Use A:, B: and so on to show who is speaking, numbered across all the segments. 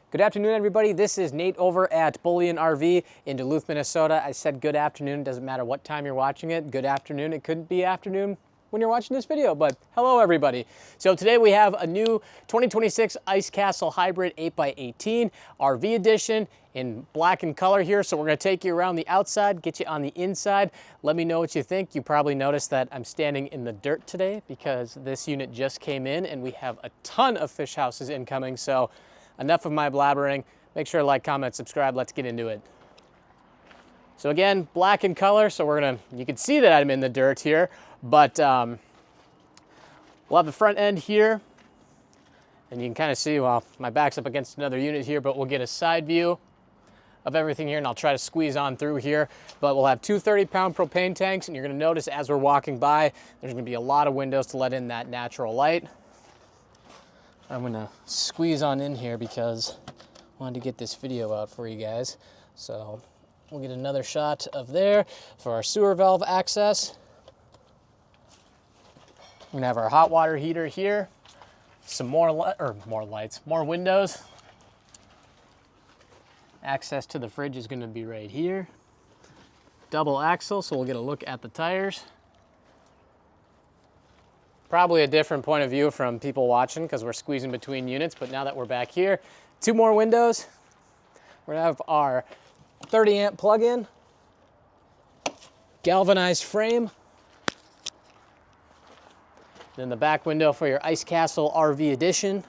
A: Good afternoon, everybody. This is Nate over at Bullion RV in Duluth, Minnesota. I said good afternoon. Doesn't matter what time you're watching it. Good afternoon. It could be afternoon when you're watching this video, but hello, everybody. So today we have a new 2026 Ice Castle Hybrid 8x18 RV edition in black and color here. So we're going to take you around the outside, get you on the inside. Let me know what you think. You probably noticed that I'm standing in the dirt today because this unit just came in and we have a ton of fish houses incoming. So enough of my blabbering. Make sure to like, comment, subscribe. Let's get into it. So again, black in color. So you can see that I'm in the dirt here, but we'll have the front end here. And you can kind of see, well, my back's up against another unit here, but we'll get a side view of everything here, and I'll try to squeeze on through here. But we'll have two 30-pound propane tanks, and you're gonna notice as we're walking by, there's gonna be a lot of windows to let in that natural light. I'm gonna squeeze on in here because I wanted to get this video out for you guys. So we'll get another shot of there for our sewer valve access. We're gonna have our hot water heater here. Some more lights, more windows. Access to the fridge is gonna be right here. Double axle, so we'll get a look at the tires. Probably a different point of view from people watching because we're squeezing between units, but now that we're back here, two more windows. We're gonna have our 30 amp plug-in, galvanized frame, then the back window for your Ice Castle RV edition.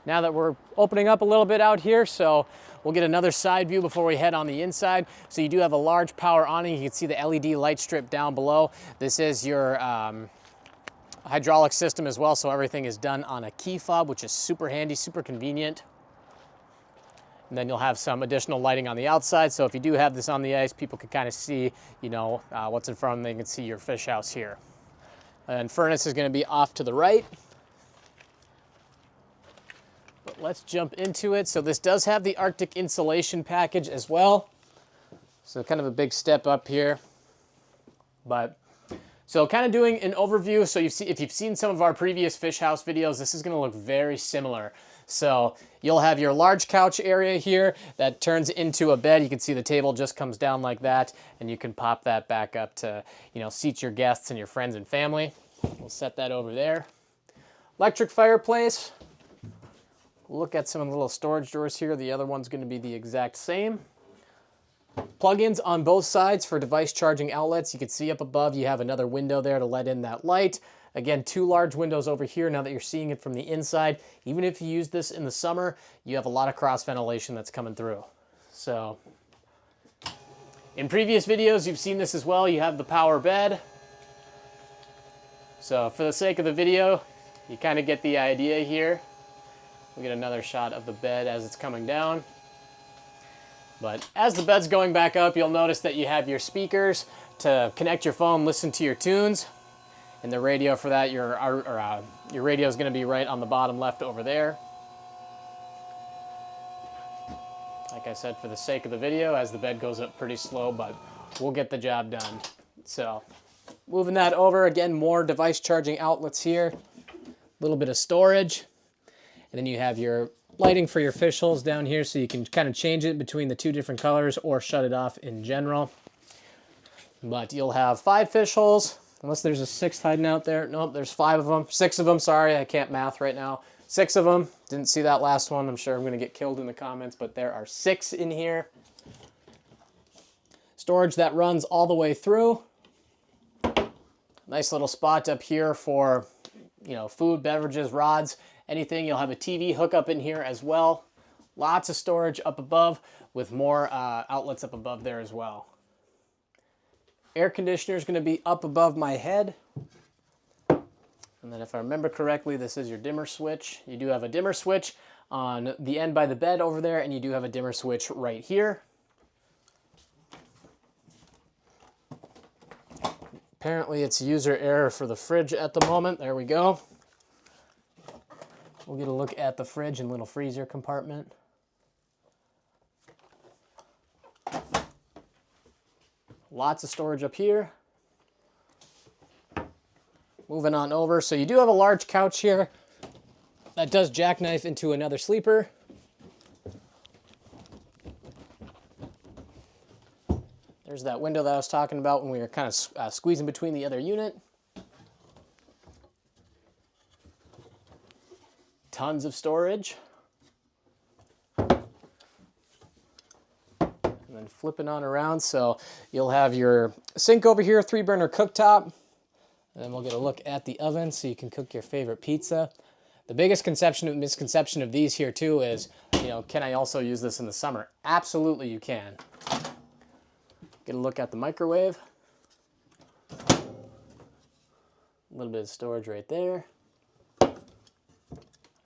A: Now that we're opening up a little bit out here, so we'll get another side view before we head on the inside. So you do have a large power awning. You can see the LED light strip down below. This is your hydraulic system as well, so everything is done on a key fob, which is super handy, super convenient. And then you'll have some additional lighting on the outside, so if you do have this on the ice, people can kind of see, what's in front of them. They can see your fish house here. And furnace is going to be off to the right. But let's jump into it. So this does have the Arctic insulation package as well. So kind of a big step up here. So kind of doing an overview. So if you've seen some of our previous fish house videos, this is going to look very similar. So you'll have your large couch area here that turns into a bed. You can see the table just comes down like that, and you can pop that back up to, seat your guests and your friends and family. We'll set that over there. Electric fireplace. Look at some of the little storage drawers here. The other one's going to be the exact same. Plug-ins on both sides for device charging outlets. You can see up above you have another window there to let in that light. Again, two large windows over here now that you're seeing it from the inside. Even if you use this in the summer, you have a lot of cross ventilation that's coming through. So in previous videos, you've seen this as well. You have the power bed. So for the sake of the video, you kind of get the idea here. We get another shot of the bed as it's coming down. But as the bed's going back up, you'll notice that you have your speakers to connect your phone, listen to your tunes. And the radio for that, your radio is going to be right on the bottom left over there. Like I said, for the sake of the video, as the bed goes up pretty slow, but we'll get the job done. So moving that over, again, more device charging outlets here. A little bit of storage. And then you have your lighting for your fish holes down here, so you can kind of change it between the two different colors or shut it off in general. But you'll have 5 fish holes, unless there's a 6th hiding out there. Nope, there's 5 of them. 6 of them, sorry, I can't math right now. 6 of them. Didn't see that last one. I'm sure I'm going to get killed in the comments, but there are 6 in here. Storage that runs all the way through. Nice little spot up here for, food, beverages, rods, anything. You'll have a TV hookup in here as well. Lots of storage up above with more outlets up above there as well. Air conditioner is going to be up above my head. And then if I remember correctly, this is your dimmer switch. You do have a dimmer switch on the end by the bed over there, and you do have a dimmer switch right here. Apparently it's user error for the fridge at the moment. There we go. We'll get a look at the fridge and little freezer compartment. Lots of storage up here. Moving on over, so you do have a large couch here. that does jackknife into another sleeper. There's that window that I was talking about when we were kind of squeezing between the other unit. Tons of storage. And then flipping on around, so you'll have your sink over here, 3-burner cooktop. And then we'll get a look at the oven so you can cook your favorite pizza. The biggest misconception of these here too is, you know, can I also use this in the summer? Absolutely you can. Get a look at the microwave. A little bit of storage right there.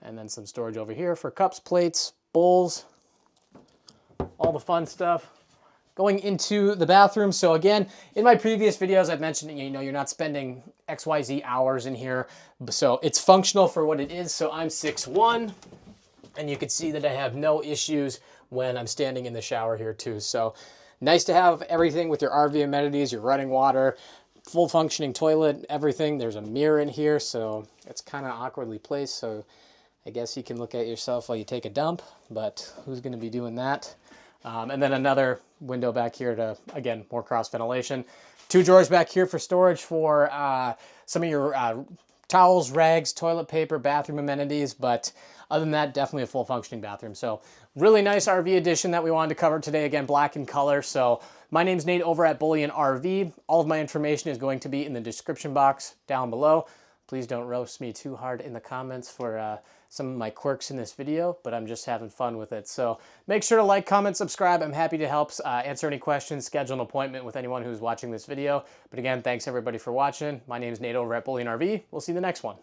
A: And then some storage over here for cups, plates, bowls, all the fun stuff. Going into the bathroom. So again, in my previous videos, I've mentioned, you know, you're not spending XYZ hours in here. So it's functional for what it is. So I'm 6'1", and you can see that I have no issues when I'm standing in the shower here too. So nice to have everything with your RV amenities, your running water, full functioning toilet, everything. There's a mirror in here, so it's kind of awkwardly placed. So I guess you can look at yourself while you take a dump, but who's going to be doing that? And then another window back here to, again, more cross ventilation. 2 drawers back here for storage for some of your towels, rags, toilet paper, bathroom amenities. But other than that, definitely a full functioning bathroom. So really nice RV edition that we wanted to cover today. Again, black in color. So my name's Nate over at Bullion RV. All of my information is going to be in the description box down below. Please don't roast me too hard in the comments for some of my quirks in this video, but I'm just having fun with it. So make sure to like, comment, subscribe. I'm happy to help answer any questions, schedule an appointment with anyone who's watching this video. But again, thanks everybody for watching. My name is Nate over at Bullion RV. We'll see you in the next one.